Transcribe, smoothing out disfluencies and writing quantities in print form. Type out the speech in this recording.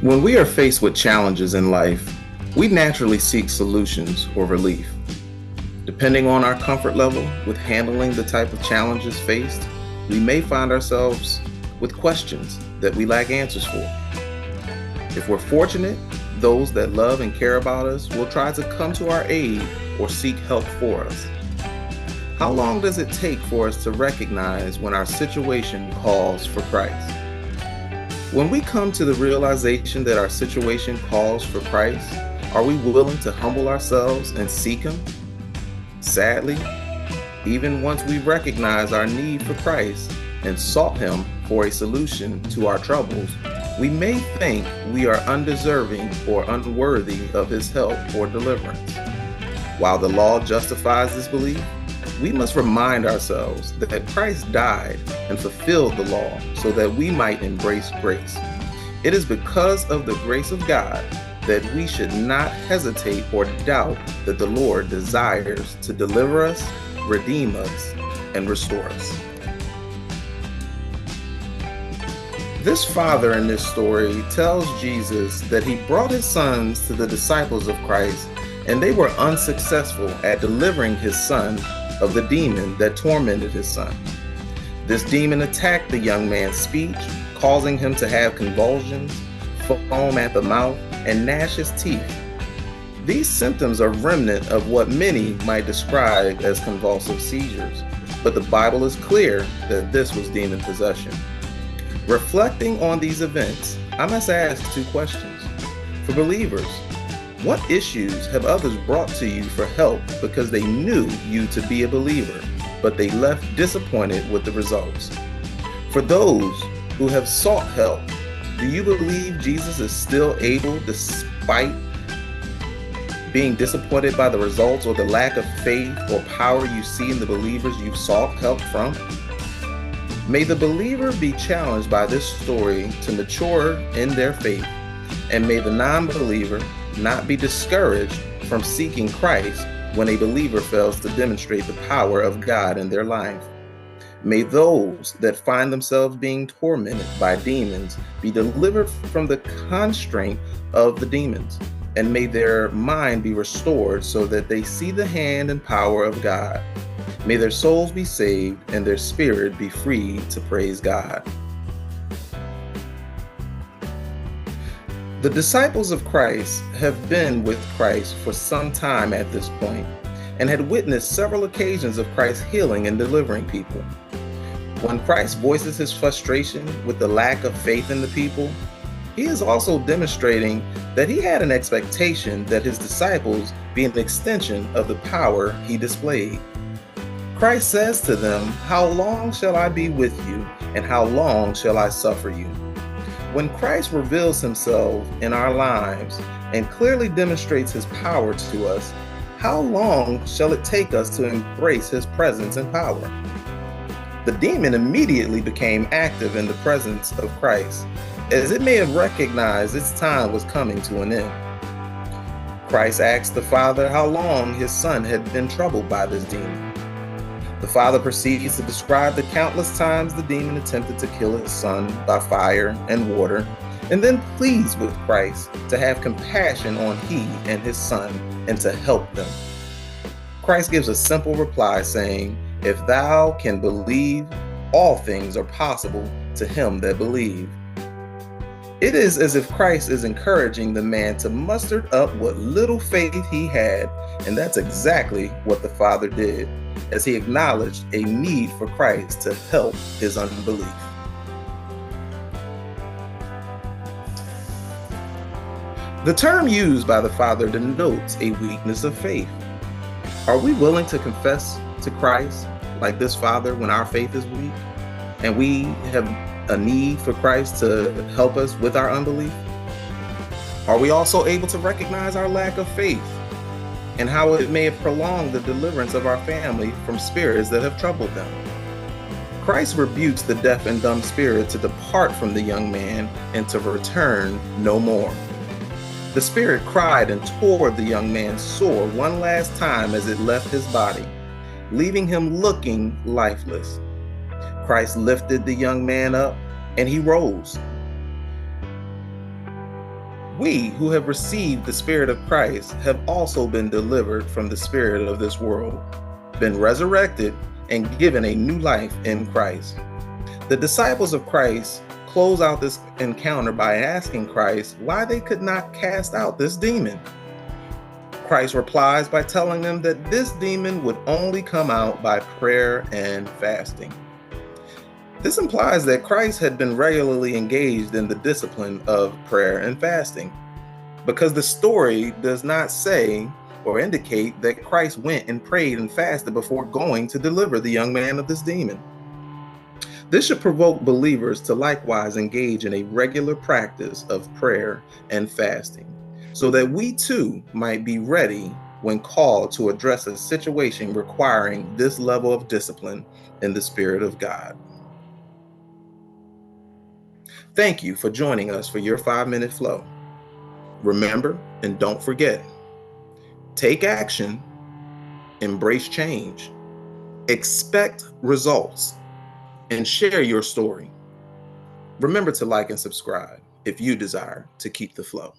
When we are faced with challenges in life, we naturally seek solutions or relief. Depending on our comfort level with handling the type of challenges faced, we may find ourselves with questions that we lack answers for. If we're fortunate, those that love and care about us will try to come to our aid or seek help for us. How long does it take for us to recognize when our situation calls for Christ? When we come to the realization that our situation calls for Christ, are we willing to humble ourselves and seek Him? Sadly, even once we recognize our need for Christ and sought Him for a solution to our troubles, we may think we are undeserving or unworthy of His help or deliverance. While the law justifies this belief, we must remind ourselves that Christ died and fulfilled the law so that we might embrace grace. It is because of the grace of God that we should not hesitate or doubt that the Lord desires to deliver us, redeem us, and restore us. This father in this story tells Jesus that he brought his sons to the disciples of Christ, and they were unsuccessful at delivering his son of the demon that tormented his son. This demon attacked the young man's speech, causing him to have convulsions, foam at the mouth, and gnash his teeth. These symptoms are remnant of what many might describe as convulsive seizures, but the Bible is clear that this was demon possession. Reflecting on these events, I must ask two questions. For believers, what issues have others brought to you for help because they knew you to be a believer, but they left disappointed with the results? For those who have sought help, do you believe Jesus is still able despite being disappointed by the results or the lack of faith or power you see in the believers you've sought help from? May the believer be challenged by this story to mature in their faith, and may the non-believer not be discouraged from seeking Christ when a believer fails to demonstrate the power of God in their life. May those that find themselves being tormented by demons be delivered from the constraint of the demons, and may their mind be restored so that they see the hand and power of God. May their souls be saved and their spirit be free to praise God. The disciples of Christ have been with Christ for some time at this point and had witnessed several occasions of Christ healing and delivering people. When Christ voices his frustration with the lack of faith in the people, he is also demonstrating that he had an expectation that his disciples be an extension of the power he displayed. Christ says to them, "How long shall I be with you, and how long shall I suffer you?" When Christ reveals himself in our lives and clearly demonstrates his power to us, how long shall it take us to embrace his presence and power? The demon immediately became active in the presence of Christ, as it may have recognized its time was coming to an end. Christ asked the Father how long his son had been troubled by this demon. The Father proceeds to describe the countless times the demon attempted to kill his son by fire and water, and then pleads with Christ to have compassion on he and his son and to help them. Christ gives a simple reply saying, "If thou can believe, all things are possible to him that believe." It is as if Christ is encouraging the man to muster up what little faith he had, and that's exactly what the Father did, as he acknowledged a need for Christ to help his unbelief. The term used by the Father denotes a weakness of faith. Are we willing to confess to Christ like this Father when our faith is weak and we have a need for Christ to help us with our unbelief? Are we also able to recognize our lack of faith and how it may have prolonged the deliverance of our family from spirits that have troubled them? Christ rebukes the deaf and dumb spirit to depart from the young man and to return no more. The spirit cried and tore the young man's sore one last time as it left his body, leaving him looking lifeless. Christ lifted the young man up and he rose. We who have received the Spirit of Christ have also been delivered from the spirit of this world, been resurrected, and given a new life in Christ. The disciples of Christ close out this encounter by asking Christ why they could not cast out this demon. Christ replies by telling them that this demon would only come out by prayer and fasting. This implies that Christ had been regularly engaged in the discipline of prayer and fasting, because the story does not say or indicate that Christ went and prayed and fasted before going to deliver the young man of this demon. This should provoke believers to likewise engage in a regular practice of prayer and fasting, so that we too might be ready when called to address a situation requiring this level of discipline in the Spirit of God. Thank you for joining us for your 5-minute flow. Remember and don't forget, take action, embrace change, expect results, and share your story. Remember to like and subscribe if you desire to keep the flow.